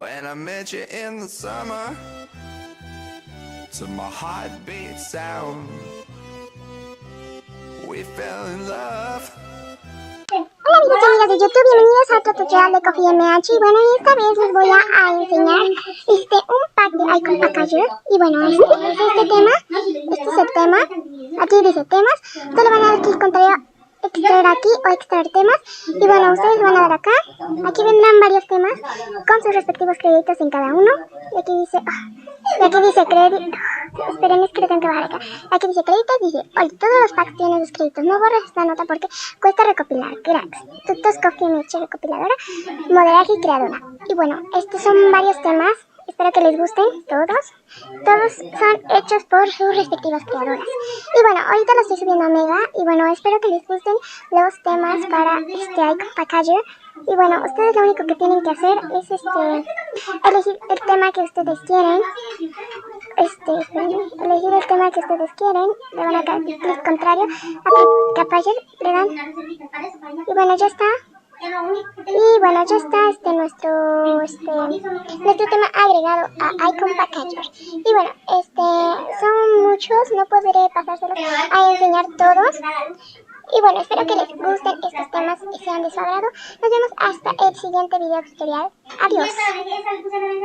When I met you in the summer, to my heartbeat sound, we fell in love. Hola amigos y amigas de YouTube, bienvenidos a otro tutorial de Coffee MH. Y bueno, esta vez les voy a enseñar un pack de Icon Packager. Y bueno, este es el tema, aquí dice temas. Ustedes le van a dar clic contrario, extraer aquí o extraer temas. Y bueno, ustedes van a dar acá, aquí vendrán varios temas con sus respectivos créditos en cada uno. Y aquí dice crédito. Esperen, es que le tengo que bajar acá. Aquí dice créditos, dice, oye, todos los packs tienen sus créditos. No borres esta nota porque cuesta recopilar. Cracks. Tutos Coffee MH recopiladora, moderaje y creadora. Y bueno, estos son varios temas. Espero que les gusten todos. Todos son hechos por sus respectivas creadoras. Y bueno, ahorita lo estoy subiendo a Mega. Y bueno, espero que les gusten los temas para Icon Packager. Y bueno, ustedes lo único que tienen que hacer es elegir el tema que ustedes quieren. Elegir el tema que ustedes quieren. Le van a dar clic contrario a Packager, le dan. Y bueno, ya está. Y bueno, ya está nuestro tema agregado a Icon Packager. Y bueno, son muchos, no podré pasárselos a enseñar todos. Y bueno, espero que les gusten estos temas y sean de su agrado. Nos vemos hasta el siguiente video tutorial. Adiós.